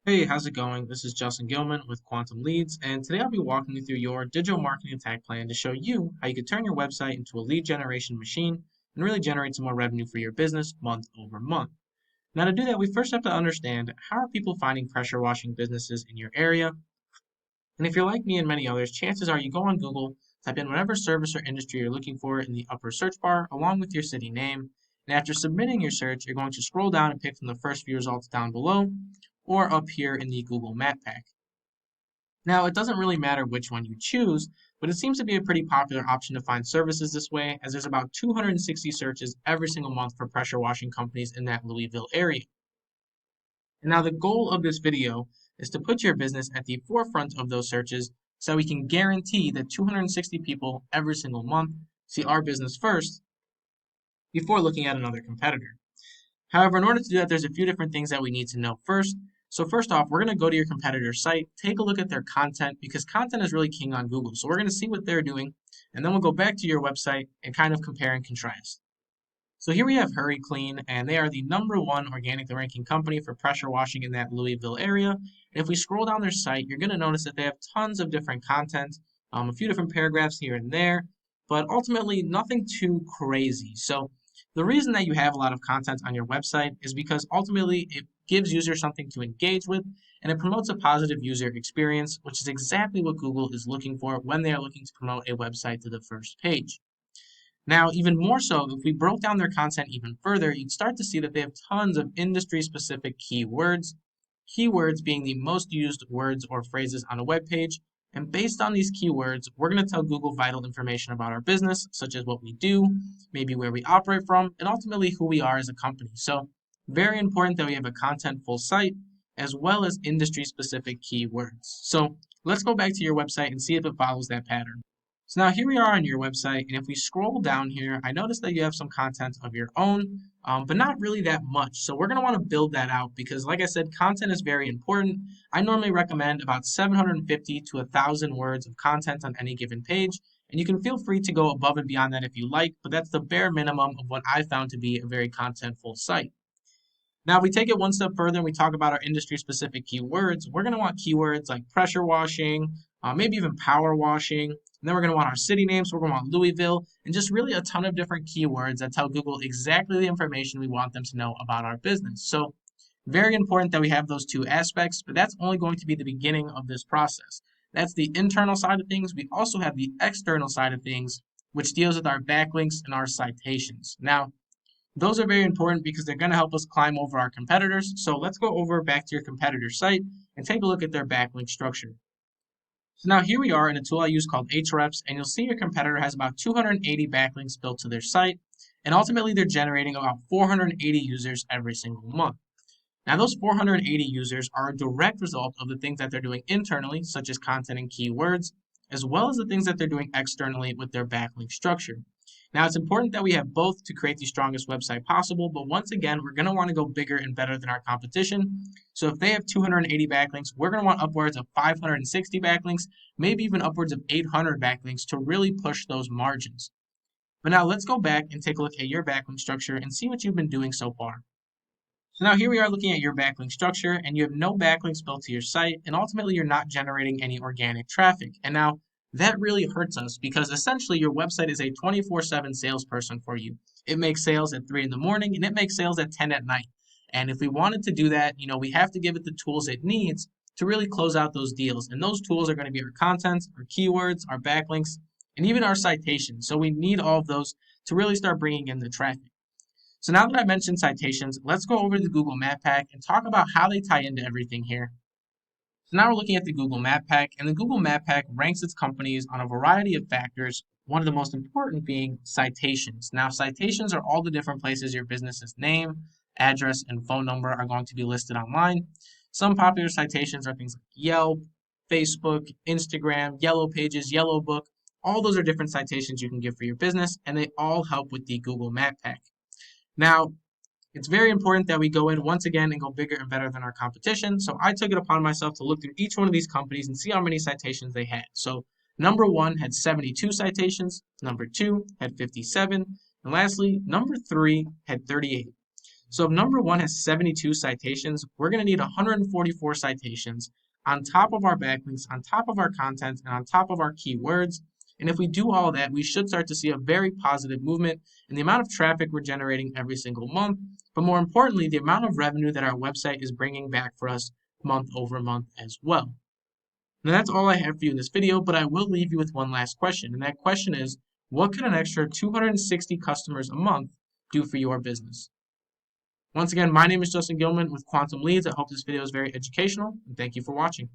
Hey, how's it going? This is Justin Gilman with Quantum Leads, and today I'll be walking you through your digital marketing attack plan to show you how you can turn your website into a lead generation machine and really generate some more revenue for your business month over month. Now, to do that, we first have to understand how are people finding pressure washing businesses in your area. And if you're like me and many others, chances are you go on Google, type in whatever service or industry you're looking for in the upper search bar, along with your city name. And after submitting your search, you're going to scroll down and pick from the first few results down below or up here in the Google Map Pack. Now, it doesn't really matter which one you choose, but it seems to be a pretty popular option to find services this way, as there's about 260 searches every single month for pressure washing companies in that Louisville area. And now, the goal of this video is to put your business at the forefront of those searches so we can guarantee that 260 people every single month see our business first before looking at another competitor. However, in order to do that, there's a few different things that we need to know first. So first off, we're going to go to your competitor's site, take a look at their content because content is really king on Google. So we're going to see what they're doing, and then we'll go back to your website and kind of compare and contrast. So here we have Hurry Clean, and they are the #1 organically ranking company for pressure washing in that Louisville area. And if we scroll down their site, you're going to notice that they have tons of different content, a few different paragraphs here and there, but ultimately nothing too crazy. So the reason that you have a lot of content on your website is because ultimately it gives users something to engage with and it promotes a positive user experience, which is exactly what Google is looking for when they are looking to promote a website to the first page. Now, even more so, if we broke down their content even further, you'd start to see that they have tons of industry-specific keywords, keywords being the most used words or phrases on a web page. And based on these keywords, we're going to tell Google vital information about our business, such as what we do, maybe where we operate from, and ultimately who we are as a company. So, very important that we have a contentful site as well as industry-specific keywords. So, let's go back to your website and see if it follows that pattern. So now here we are on your website, and if we scroll down here, I notice that you have some content of your own, but not really that much. So we're going to want to build that out because, like I said, content is very important. I normally recommend about 750 to 1,000 words of content on any given page, and you can feel free to go above and beyond that if you like, but that's the bare minimum of what I found to be a very contentful site. Now, if we take it one step further and we talk about our industry specific keywords, we're going to want keywords like pressure washing, maybe even power washing. And then we're going to want our city names. So we're going to want Louisville and just really a ton of different keywords that tell Google exactly the information we want them to know about our business. So, very important that we have those two aspects, but that's only going to be the beginning of this process. That's the internal side of things. We also have the external side of things, which deals with our backlinks and our citations. Now, those are very important because they're going to help us climb over our competitors. So let's go over back to your competitor site and take a look at their backlink structure. So now here we are in a tool I use called Ahrefs, and you'll see your competitor has about 280 backlinks built to their site, and ultimately they're generating about 480 users every single month. Now those 480 users are a direct result of the things that they're doing internally, such as content and keywords, as well as the things that they're doing externally with their backlink structure. Now, it's important that we have both to create the strongest website possible, but once again, we're going to want to go bigger and better than our competition. So if they have 280 backlinks, we're going to want upwards of 560 backlinks, maybe even upwards of 800 backlinks to really push those margins. But now let's go back and take a look at your backlink structure and see what you've been doing so far. So now here we are looking at your backlink structure, and you have no backlinks built to your site, and ultimately you're not generating any organic traffic. And now that really hurts us because essentially your website is a 24/7 salesperson for you. It makes sales at 3 in the morning and it makes sales at 10 at night. And if we wanted to do that, we have to give it the tools it needs to really close out those deals. And those tools are going to be our content, our keywords, our backlinks, and even our citations. So we need all of those to really start bringing in the traffic. So now that I mentioned citations, let's go over to the Google Map Pack and talk about how they tie into everything here. So now we're looking at the Google Map Pack, and the Google Map Pack ranks its companies on a variety of factors, one of the most important being citations. Now, citations are all the different places your business's name, address, and phone number are going to be listed online. Some popular citations are things like Yelp, Facebook, Instagram, Yellow Pages, Yellow Book. All those are different citations you can give for your business, and they all help with the Google Map Pack. Now, it's very important that we go in once again and go bigger and better than our competition. So I took it upon myself to look through each one of these companies and see how many citations they had. So #1 had 72 citations, #2 had 57, and lastly, #3 had 38. So if number one has 72 citations, we're going to need 144 citations on top of our backlinks, on top of our content, and on top of our keywords. And if we do all that, we should start to see a very positive movement in the amount of traffic we're generating every single month, but more importantly, the amount of revenue that our website is bringing back for us month over month as well. Now that's all I have for you in this video, but I will leave you with one last question, and that question is, what could an extra 260 customers a month do for your business? Once again, my name is Justin Gilman with Quantum Leads. I hope this video is very educational, and thank you for watching.